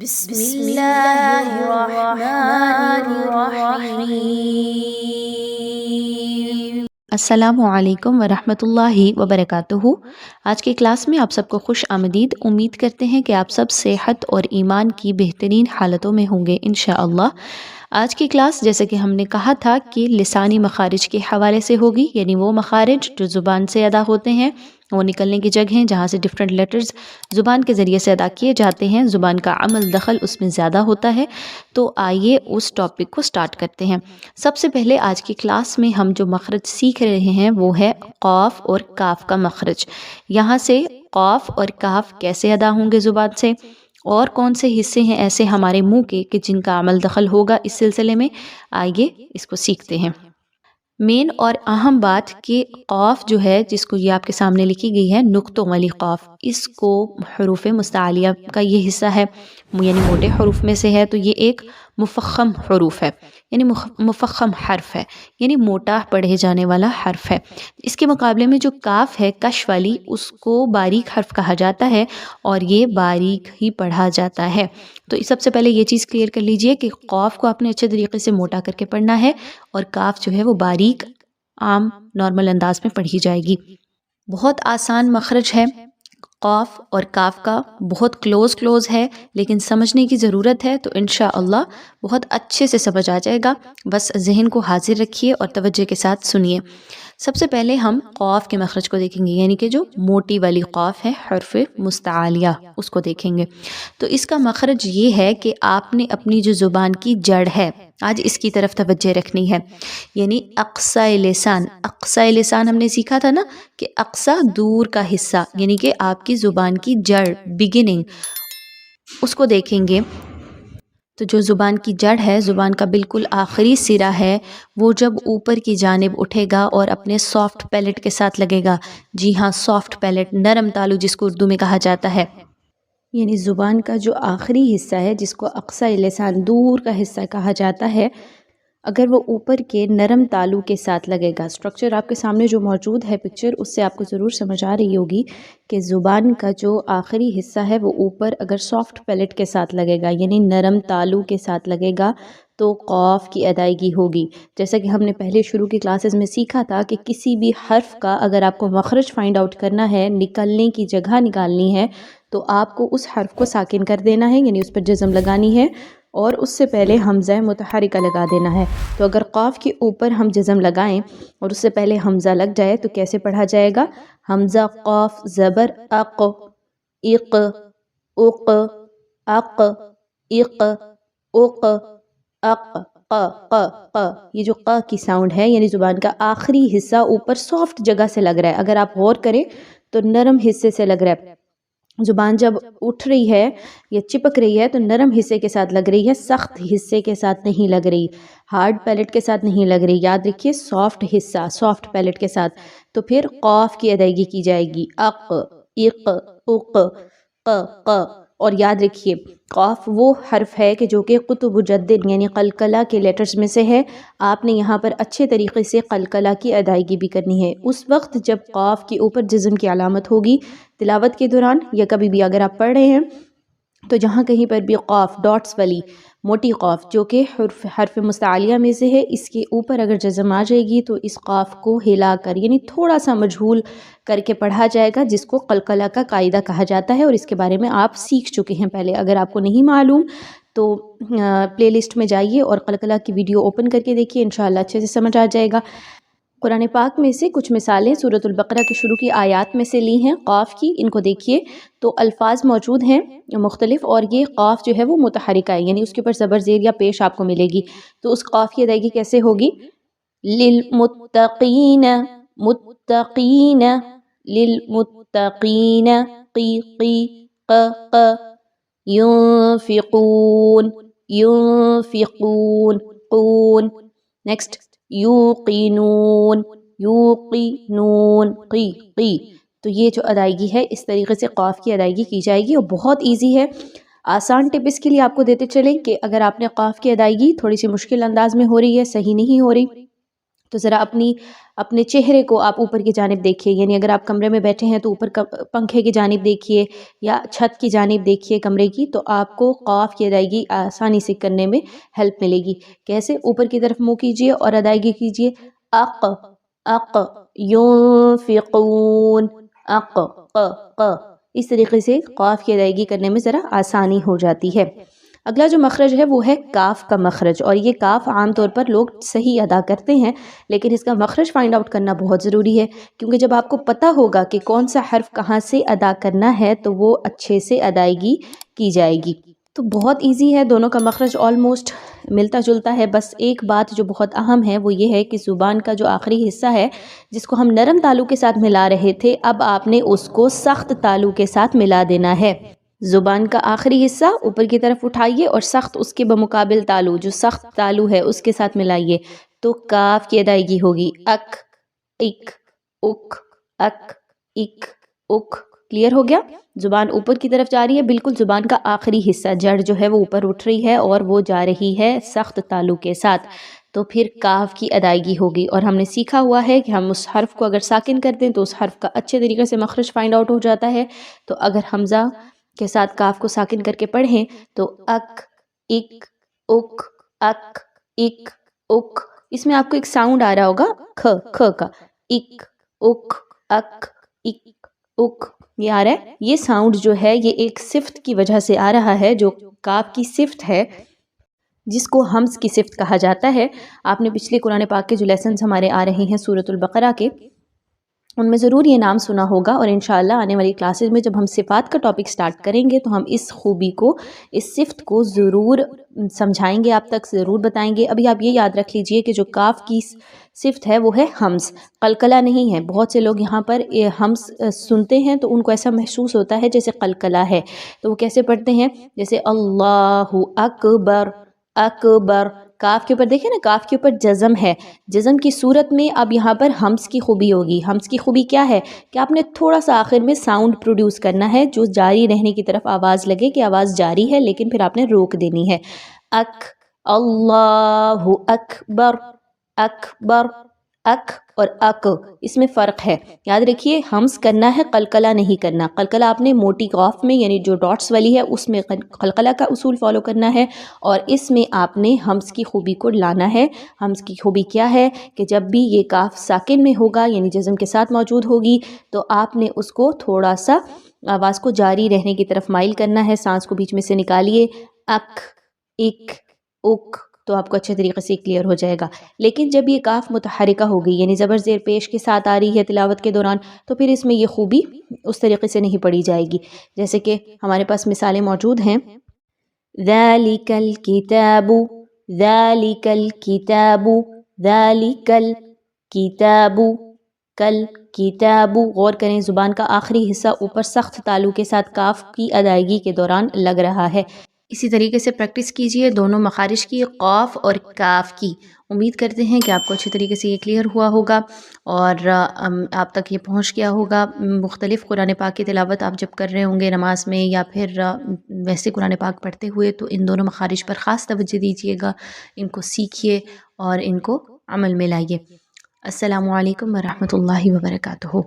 بسم اللہ الرحمن الرحیم۔ السلام علیکم ورحمۃ اللہ وبرکاتہ۔ آج کی کلاس میں آپ سب کو خوش آمدید۔ امید کرتے ہیں کہ آپ سب صحت اور ایمان کی بہترین حالتوں میں ہوں گے انشاءاللہ۔ آج کی کلاس جیسے کہ ہم نے کہا تھا کہ لسانی مخارج کے حوالے سے ہوگی، یعنی وہ مخارج جو زبان سے ادا ہوتے ہیں، وہ نکلنے کی جگہیں جہاں سے ڈفرینٹ لیٹرز زبان کے ذریعے سے ادا کیے جاتے ہیں، زبان کا عمل دخل اس میں زیادہ ہوتا ہے۔ تو آئیے اس ٹاپک کو سٹارٹ کرتے ہیں۔ سب سے پہلے آج کی کلاس میں ہم جو مخرج سیکھ رہے ہیں وہ ہے قاف اور کاف کا مخرج۔ یہاں سے قاف اور کاف کیسے ادا ہوں گے زبان سے، اور کون سے حصے ہیں ایسے ہمارے منہ کے کہ جن کا عمل دخل ہوگا، اس سلسلے میں آئیے اس کو سیکھتے ہیں۔ مین اور اہم بات کہ قاف جو ہے، جس کو یہ آپ کے سامنے لکھی گئی ہے نقطوں والی قاف، اس کو حروف مستعلیہ کا یہ حصہ ہے، یعنی موٹے حروف میں سے ہے، تو یہ ایک مفخم حروف ہے، یعنی مفخم حرف ہے، یعنی موٹا پڑھے جانے والا حرف ہے۔ اس کے مقابلے میں جو کاف ہے کش والی، اس کو باریک حرف کہا جاتا ہے اور یہ باریک ہی پڑھا جاتا ہے۔ تو سب سے پہلے یہ چیز کلیئر کر لیجئے کہ قاف کو آپ نے اچھے طریقے سے موٹا کر کے پڑھنا ہے، اور کاف جو ہے وہ باریک عام نارمل انداز میں پڑھی جائے گی۔ بہت آسان مخرج ہے قاف اور کاف کا، بہت کلوز ہے، لیکن سمجھنے کی ضرورت ہے، تو انشاءاللہ بہت اچھے سے سمجھ آ جائے گا۔ بس ذہن کو حاضر رکھیے اور توجہ کے ساتھ سنیے۔ سب سے پہلے ہم قاف کے مخرج کو دیکھیں گے، یعنی کہ جو موٹی والی قاف ہے حرف مستعلیہ، اس کو دیکھیں گے۔ تو اس کا مخرج یہ ہے کہ آپ نے اپنی جو زبان کی جڑ ہے، آج اس کی طرف توجہ رکھنی ہے، یعنی اقصی لسان۔ اقصی لسان ہم نے سیکھا تھا نا کہ اقصی دور کا حصہ، یعنی کہ آپ کی زبان کی جڑ، بگننگ، اس کو دیکھیں گے۔ تو جو زبان کی جڑ ہے، زبان کا بالکل آخری سرا ہے، وہ جب اوپر کی جانب اٹھے گا اور اپنے سافٹ پیلٹ کے ساتھ لگے گا، جی ہاں سافٹ پیلٹ، نرم تالو جس کو اردو میں کہا جاتا ہے، یعنی زبان کا جو آخری حصہ ہے جس کو اقصی لسان دور کا حصہ کہا جاتا ہے، اگر وہ اوپر کے نرم تالو کے ساتھ لگے گا، سٹرکچر آپ کے سامنے جو موجود ہے پکچر، اس سے آپ کو ضرور سمجھ آ رہی ہوگی کہ زبان کا جو آخری حصہ ہے وہ اوپر اگر سافٹ پیلٹ کے ساتھ لگے گا، یعنی نرم تالو کے ساتھ لگے گا، تو قاف کی ادائیگی ہوگی۔ جیسا کہ ہم نے پہلے شروع کی کلاسز میں سیکھا تھا کہ کسی بھی حرف کا اگر آپ کو مخرج فائنڈ آؤٹ کرنا ہے، نکلنے کی جگہ نکالنی ہے، تو آپ کو اس حرف کو ساکن کر دینا ہے، یعنی اس پر جزم لگانی ہے، اور اس سے پہلے حمزہ متحرکہ لگا دینا ہے۔ تو اگر قاف کے اوپر ہم جزم لگائیں اور اس سے پہلے حمزہ لگ جائے تو کیسے پڑھا جائے گا؟ حمزہ قاف زبر اق، اق، اق، اق، اق، اق، اق، ق، ق، ق۔ یہ جو ق کی ساؤنڈ ہے، یعنی زبان کا آخری حصہ اوپر سافٹ جگہ سے لگ رہا ہے، اگر آپ غور کریں تو نرم حصے سے لگ رہا ہے۔ زبان جب اٹھ رہی ہے یا چپک رہی ہے تو نرم حصے کے ساتھ لگ رہی ہے، سخت حصے کے ساتھ نہیں لگ رہی، ہارڈ پیلٹ کے ساتھ نہیں لگ رہی، یاد رکھیے سافٹ حصہ، سافٹ پیلٹ کے ساتھ۔ تو پھر قاف کی ادائیگی کی جائے گی، اق، اق، اق، ق، ق۔ اور یاد رکھیے قاف وہ حرف ہے کہ جو کہ قطب جد یعنی قلقلہ کے لیٹرز میں سے ہے، آپ نے یہاں پر اچھے طریقے سے قلقلہ کی ادائیگی بھی کرنی ہے۔ اس وقت جب قاف کے اوپر جزم کی علامت ہوگی تلاوت کے دوران، یا کبھی بھی اگر آپ پڑھ رہے ہیں تو جہاں کہیں پر بھی قاف ڈاٹس والی موٹی قاف جو کہ حرف مستعلیہ میں سے ہے، اس کے اوپر اگر جزم آ جائے گی تو اس قاف کو ہلا کر، یعنی تھوڑا سا مجہول کر کے پڑھا جائے گا، جس کو قلقلہ کا قاعدہ کہا جاتا ہے، اور اس کے بارے میں آپ سیکھ چکے ہیں پہلے۔ اگر آپ کو نہیں معلوم تو پلے لسٹ میں جائیے اور قلقلہ کی ویڈیو اوپن کر کے دیکھیے، انشاءاللہ اچھے سے سمجھ آ جائے گا۔ قرآن پاک میں سے کچھ مثالیں سورۃ البقرہ کے شروع کی آیات میں سے لی ہیں قاف کی، ان کو دیکھیے تو الفاظ موجود ہیں مختلف، اور یہ قاف جو ہے وہ متحرکہ ہے، یعنی اس کے اوپر زبر زیر یا پیش آپ کو ملے گی۔ تو اس قاف کی ادائیگی کیسے ہوگی؟ للمتقین، متقین، للمتقین، قی، قی، ق، ق، ينفقون، ينفقون، قون۔ نیکسٹ یوقنون، یوقنون، قی، قی۔ تو یہ جو ادائیگی ہے اس طریقے سے قاف کی ادائیگی کی جائے گی، اور بہت ایزی ہے۔ آسان ٹپ اس کے لیے آپ کو دیتے چلیں کہ اگر آپ نے قاف کی ادائیگی تھوڑی سی مشکل انداز میں ہو رہی ہے، صحیح نہیں ہو رہی، تو ذرا اپنے چہرے کو آپ اوپر کی جانب دیکھیے، یعنی اگر آپ کمرے میں بیٹھے ہیں تو اوپر پنکھے کی جانب دیکھیے یا چھت کی جانب دیکھیے کمرے کی، تو آپ کو قاف کی ادائیگی آسانی سے کرنے میں ہیلپ ملے گی۔ کیسے؟ اوپر کی طرف منہ کیجیے اور ادائیگی کیجیے اق اق ينفقون اق ق اس طریقے سے قاف کی ادائیگی کرنے میں ذرا آسانی ہو جاتی ہے۔ اگلا جو مخرج ہے وہ ہے کاف کا مخرج، اور یہ کاف عام طور پر لوگ صحیح ادا کرتے ہیں، لیکن اس کا مخرج فائنڈ آؤٹ کرنا بہت ضروری ہے، کیونکہ جب آپ کو پتہ ہوگا کہ کون سا حرف کہاں سے ادا کرنا ہے تو وہ اچھے سے ادائیگی کی جائے گی۔ تو بہت ایزی ہے، دونوں کا مخرج آلموسٹ ملتا جلتا ہے، بس ایک بات جو بہت اہم ہے وہ یہ ہے کہ زبان کا جو آخری حصہ ہے جس کو ہم نرم تالو کے ساتھ ملا رہے تھے، اب آپ نے اس کو سخت تالو کے ساتھ ملا دینا ہے۔ زبان کا آخری حصہ اوپر کی طرف اٹھائیے اور سخت اس کے بمقابل تالو جو سخت تالو ہے اس کے ساتھ ملائیے، تو کاف کی ادائیگی ہوگی اک اک اک اک اک اک۔ کلیئر ہو گیا؟ زبان اوپر کی طرف جا رہی ہے، بالکل زبان کا آخری حصہ جڑ جو ہے وہ اوپر اٹھ رہی ہے اور وہ جا رہی ہے سخت تالو کے ساتھ، تو پھر کاف کی ادائیگی ہوگی۔ اور ہم نے سیکھا ہوا ہے کہ ہم اس حرف کو اگر ساکن کر دیں تو اس حرف کا اچھے طریقے سے مخرج فائنڈ آؤٹ ہو جاتا ہے، تو اگر حمزہ کے ساتھ کاف کو ساکن کر کے پڑھیں تو اک اک اک اک اک اک، اس میں آپ کو ایک ساؤنڈ آ رہا ہوگا کھ کھ کا، اک اک اک اک اک، یہ آ رہا ہے۔ یہ ساؤنڈ جو ہے یہ ایک صفت کی وجہ سے آ رہا ہے جو کاف کی صفت ہے، جس کو حمز کی صفت کہا جاتا ہے۔ آپ نے پچھلے قرآن پاک کے جو لیسنز ہمارے آ رہے ہیں سورۃ البقرہ کے، ان میں ضرور یہ نام سنا ہوگا، اور انشاءاللہ آنے والی کلاسز میں جب ہم صفات کا ٹاپک سٹارٹ کریں گے تو ہم اس خوبی کو، اس صفت کو ضرور سمجھائیں گے، آپ تک ضرور بتائیں گے۔ ابھی آپ یہ یاد رکھ لیجئے کہ جو کاف کی صفت ہے وہ ہے حمز، قلقلہ نہیں ہے۔ بہت سے لوگ یہاں پر حمز سنتے ہیں تو ان کو ایسا محسوس ہوتا ہے جیسے قلقلہ ہے، تو وہ کیسے پڑھتے ہیں؟ جیسے اللہ اکبر اکبر، کاف کے اوپر دیکھیں نا، کاف کے اوپر جزم ہے، جزم کی صورت میں اب یہاں پر حمز کی خوبی ہوگی۔ حمز کی خوبی کیا ہے کہ آپ نے تھوڑا سا آخر میں ساؤنڈ پروڈیوس کرنا ہے جو جاری رہنے کی طرف آواز لگے کہ آواز جاری ہے، لیکن پھر آپ نے روک دینی ہے۔ اک اللہ اکبر اکبر اک اور اک، اس میں فرق ہے، یاد رکھیے۔ حمز کرنا ہے، قلقلہ نہیں کرنا۔ قلقلہ آپ نے موٹی قاف میں یعنی جو ڈاٹس والی ہے اس میں قلقلہ کا اصول فالو کرنا ہے، اور اس میں آپ نے حمز کی خوبی کو لانا ہے۔ حمز کی خوبی کیا ہے کہ جب بھی یہ کاف ساکن میں ہوگا یعنی جزم کے ساتھ موجود ہوگی تو آپ نے اس کو تھوڑا سا آواز کو جاری رہنے کی طرف مائل کرنا ہے، سانس کو بیچ میں سے نکالیے، اک اک اک، تو آپ کو اچھے طریقے سے کلیئر ہو جائے گا۔ لیکن جب یہ کاف متحرکہ ہوگی یعنی زبر زیر پیش کے ساتھ آ رہی ہے تلاوت کے دوران، تو پھر اس میں یہ خوبی اس طریقے سے نہیں پڑھی جائے گی۔ جیسے کہ ہمارے پاس مثالیں موجود ہیں، ذَلِكَ الْكِتَابُ ذَلِكَ الْكِتَابُ ذَلِكَ الْكِتَابُ کل کتاب۔ غور کریں زبان کا آخری حصہ اوپر سخت تالو کے ساتھ کاف کی ادائیگی کے دوران لگ رہا ہے۔ اسی طریقے سے پریکٹس کیجئے دونوں مخارج کی، قاف اور کاف کی۔ امید کرتے ہیں کہ آپ کو اچھے طریقے سے یہ کلیئر ہوا ہوگا اور آپ تک یہ پہنچ گیا ہوگا۔ مختلف قرآن پاک کی تلاوت آپ جب کر رہے ہوں گے نماز میں یا پھر ویسے قرآن پاک پڑھتے ہوئے تو ان دونوں مخارج پر خاص توجہ دیجیے گا، ان کو سیکھیے اور ان کو عمل میں لائیے۔ السلام علیکم ورحمۃ اللہ وبرکاتہ۔